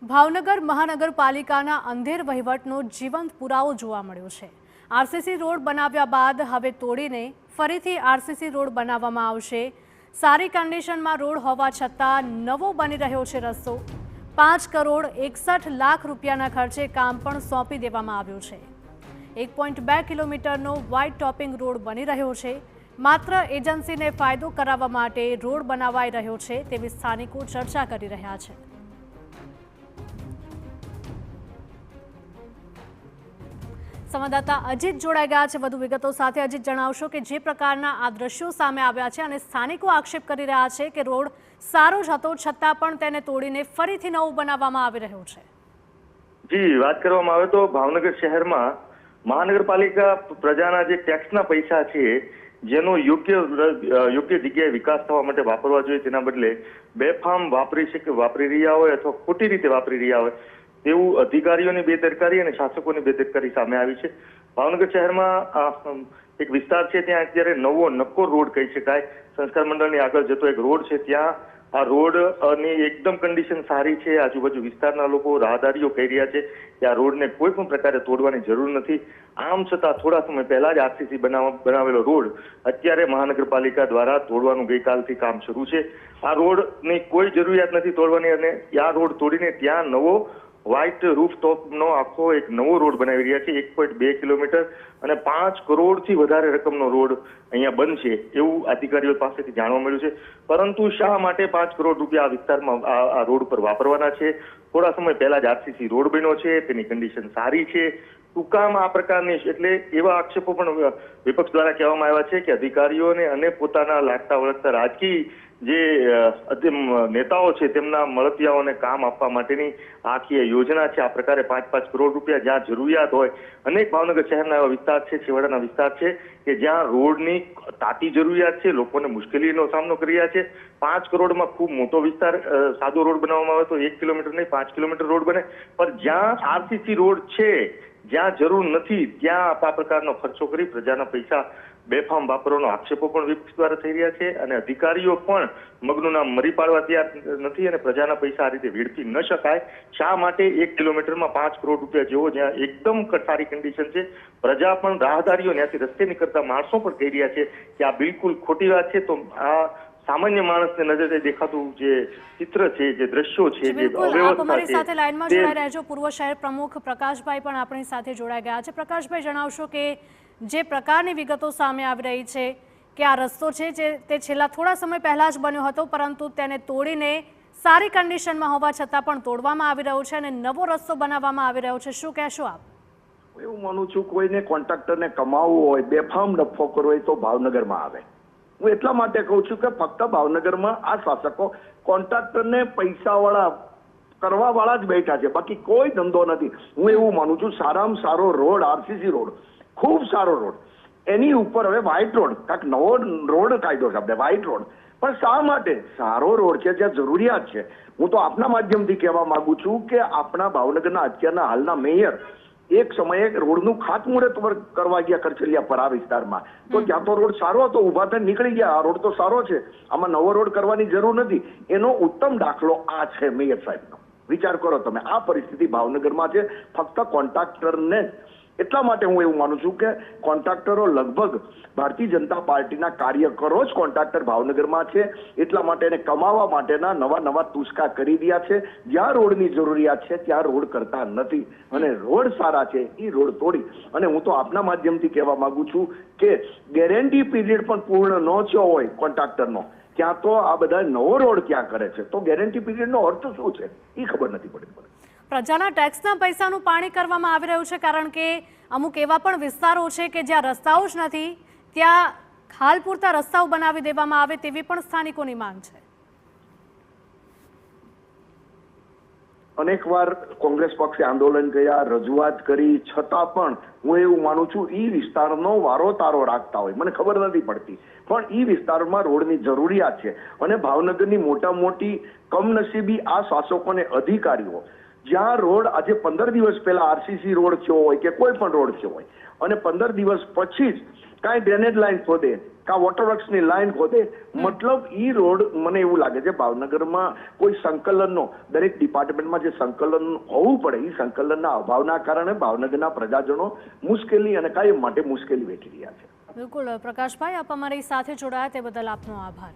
ભાવનગર મહાનગરપાલિકાના અંધેર વહીવટનો જીવંત પુરાવો જોવા મળ્યો છે। આરસીસી રોડ બનાવ્યા બાદ હવે તોડીને ફરીથી આરસીસી રોડ બનાવવામાં આવશે। સારી કન્ડિશનમાં રોડ હોવા છતાં નવો બની રહ્યો છે રસ્તો। 5 કરોડ 61 લાખ રૂપિયાના ખર્ચે કામ પણ સોંપી દેવામાં આવ્યું છે। 1.2 કિલોમીટરનો વાઇડ ટોપિંગ રોડ બની રહ્યો છે। માત્ર એજન્સીને ફાયદો કરાવવા માટે રોડ બનાવાઈ રહ્યો છે તેવી સ્થાનિકો ચર્ચા કરી રહ્યા છે। સંવાદદાતા અજીત જોડાઈ ગયા છે વધુ વિગતો સાથે। અજીત, જણાવશો કે જે પ્રકારના આ દ્રશ્યો સામે આવ્યા છે અને સ્થાનિકો આક્ષેપ કરી રહ્યા છે કે રોડ સારો જ હતો છતાં પણ તેને તોડીને ફરીથી નવું બનાવવામાં આવી રહ્યું છે। જી, વાત કરવામાં આવે તો ભાવનગર શહેરમાં મહાનગરપાલિકા પ્રજાના જે ટેક્સના પૈસા છે જેનો યોગ્ય જગ્યાએ વિકાસ થવા માટે વાપરવા જોઈએ તેના બદલે બેફામ વાપરી રહ્યા હોય અથવા ખોટી રીતે વાપરી રહ્યા હોય તેવું અધિકારીઓની બેદરકારી અને શાસકોની બેદરકારી સામે આવી છે। ભાવનગર શહેરમાં એક વિસ્તાર છે ત્યાં અત્યારે નવો નક્કો રોડ કહી શકાય, સંસ્કાર મંડળની આગળ જતો એક રોડ છે, ત્યાં આ રોડની એકદમ કન્ડિશન સારી છે। આજુબાજુ વિસ્તારના લોકો રાહદારીઓ કહી રહ્યા છે કે આ રોડને કોઈ પણ પ્રકારે તોડવાની જરૂર નથી। આમ છતાં થોડા સમય પહેલા જ આરસીસી બનાવેલો રોડ અત્યારે મહાનગરપાલિકા દ્વારા તોડવાનું ગઈકાલથી કામ શરૂ છે। આ રોડની કોઈ જરૂરિયાત નથી તોડવાની અને આ રોડ તોડીને ત્યાં નવો વ્હાઇટ રૂફટોપનો આખો એક નવો રોડ બનાવી રહ્યા છે। 1.2 કિલોમીટર અને 5 કરોડથી વધારે રકમનો રોડ અહીંયા બનશે એવું અધિકારીઓ પાસેથી જાણવા મળ્યું છે। પરંતુ શા માટે 5 કરોડ રૂપિયા આ વિસ્તારમાં આ રોડ પર વાપરવાના છે? થોડા સમય પહેલા જ આરસીસી રોડ બન્યો છે, તેની કન્ડિશન સારી છે। ટૂંકામાં આ પ્રકારની એટલે એવા આક્ષેપો પણ વિપક્ષ દ્વારા કહેવામાં આવ્યા છે કે અધિકારીઓને અને પોતાના લાગતા વળગતા રાજકીય જે નેતાઓ છે તેમના મળતિયાઓને કામ આપવા માટેની આખી યોજના છે। આ પ્રકારે 5-5 કરોડ રૂપિયા જ્યાં જરૂરિયાત હોય, અનેક ભાવનગર શહેરના એવા વિસ્તાર છે, છેવાડાના વિસ્તાર છે કે જ્યાં રોડની તાતી જરૂરિયાત છે, લોકોને મુશ્કેલીનો સામનો કરી રહ્યા છે। 5 કરોડમાં ખૂબ મોટો વિસ્તાર સાદો રોડ બનાવવામાં આવે તો 1 કિલોમીટર નહીં 5 કિલોમીટર રોડ બને, પણ જ્યાં આરસીસી રોડ છે જ્યાં જરૂર નથી ત્યાં આ પ્રકારનો ખર્ચો કરી પ્રજાના પૈસા બેફામ વાપરવાનો આક્ષેપો પણ વિપક્ષ દ્વારા થઈ રહ્યા છે અને અધિકારીઓ પણ મગનું નામ મરી પાડવા તૈયાર નથી અને પ્રજાના પૈસા આ રીતે વેડફી ન શકાય। શા માટે 1 કિલોમીટરમાં 5 કરોડ રૂપિયા જેવો જ્યાં એકદમ સારી કન્ડિશન છે, પ્રજા પણ રાહદારીઓ ત્યાંથી રસ્તે નીકળતા માણસો પણ કહી રહ્યા છે કે આ બિલકુલ ખોટી વાત છે। તો આ સામાન્ય માણસને નજરે દેખાતું જે ચિત્ર છે, જે દ્રશ્યો છે, જે અવ્યવસ્થા છે, સાથે લાઈનમાં જોડાઈ રહ્યા છો। પૂર્વ શહેર પ્રમુખ પ્રકાશભાઈ પણ આપણી સાથે જોડાઈ ગયા છે। પ્રકાશભાઈ, જણાવશો કે જે પ્રકારની વિગતો સામે આવી રહી છે કે આ રસ્તો છે તે છેલ્લા થોડા સમય પહેલા જ બન્યો હતો પરંતુ તેને તોડીને સારી કન્ડિશનમાં હોવા છતાં પણ તોડવામાં આવી રહ્યો છે અને નવો રસ્તો બનાવવામાં આવી રહ્યો છે, શું કહેશો આપ? એવું માનું છું કોઈને કોન્ટ્રાક્ટરને કમાવવું હોય, બેફામ નફો કરવો હોય તો ભાવનગરમાં આવે। હું એટલા માટે કહું છું કે ફક્ત ભાવનગરમાં આ શાસકો કોન્ટ્રાક્ટરને પૈસાવાળા કરવા વાળા જ બેઠા છે, બાકી કોઈ ધંધો નથી। હું એવું માનું છું સારામાં સારો રોડ આરસીસી રોડ, ખૂબ સારો રોડ, એની ઉપર હવે વ્હાઇટ રોડ, કાંઈક નવો રોડ કાયદો છે આપણે વ્હાઇટ રોડ, પણ શા માટે? સારો રોડ છે જ્યાં જરૂરિયાત છે। હું તો આપના માધ્યમથી કહેવા માંગુ છું કે આપણા ભાવનગરના અત્યારના હાલના મેયર એક સમયે રોડનું ખાતમુહૂર્ત કરવા ગયા કરચલિયા પર આ વિસ્તારમાં, તો ત્યાં તો રોડ સારો હતો, ઉભા થઈને નીકળી ગયા, આ રોડ તો સારો છે, આમાં નવો રોડ કરવાની જરૂર નથી। એનો ઉત્તમ દાખલો આ છે મેયર સાહેબનો। વિચાર કરો તમે, આ પરિસ્થિતિ ભાવનગરમાં છે ફક્ત કોન્ટ્રાક્ટરને। એટલા માટે હું એવું માનું છું કે કોન્ટ્રાક્ટરો લગભગ ભારતીય જનતા પાર્ટીના કાર્યકરો જ કોન્ટ્રાક્ટર ભાવનગરમાં છે, એટલા માટે એને કમાવા માટેના નવા તુસ્કા કરી રહ્યા છે। જ્યાં રોડની જરૂરિયાત છે ત્યાં રોડ કરતા નથી અને રોડ સારા છે એ રોડ તોડી અને હું તો આપના માધ્યમથી કહેવા માંગુ છું કે ગેરંટી પીરિયડ પણ પૂર્ણ ન થયો હોય કોન્ટ્રાક્ટરનો, ત્યાં તો આ બધા નવો રોડ ક્યાં કરે છે? તો ગેરંટી પીરિયડનો અર્થ શું છે એ ખબર નથી પડતી। પ્રજાના ટેક્સના પૈસાનું પાણી કરવામાં આવી રહ્યું છે કારણ કે અમુક એવા પણ વિસ્તારો છે કે જ્યાં રસ્તાઓ જ નથી, ત્યાં હાલ પૂરતા રસ્તાઓ બનાવી દેવામાં આવે તેવી પણ સ્થાનિકોની માંગ છે। અનેકવાર કોંગ્રેસ પક્ષે આંદોલન કર્યા, રજૂઆત કરી, છતાં પણ હું એવું માનું છું એ વિસ્તારનો વારો તારો રાખતા હોય, મને ખબર નથી પડતી, પણ એ વિસ્તારમાં રોડની જરૂરિયાત છે અને ભાવનગરની મોટા મોટી કમનસીબી આ શાસકોને અધિકારીઓ જ્યાં રોડ આજે 15 દિવસ પહેલા આરસીસી રોડ થયો હોય કે કોઈ પણ રોડ થયો હોય અને 15 દિવસ પછી જ કાંઈ ડ્રેનેજ લાઈન ખોદે, કા વોટરવર્ક્સની લાઈન ખોદે, મતલબ ઈ રોડ મને એવું લાગે છે ભાવનગરમાં કોઈ સંકલનનો દરેક ડિપાર્ટમેન્ટમાં જે સંકલન હોવું પડે એ સંકલનના અભાવના કારણે ભાવનગરના પ્રજાજનો મુશ્કેલી અને કાયમ માટે મુશ્કેલી વેઠી રહ્યા છે. બિલકુલ પ્રકાશભાઈ, આપ અમારી સાથે જોડાયા તે બદલ આપનો આભાર.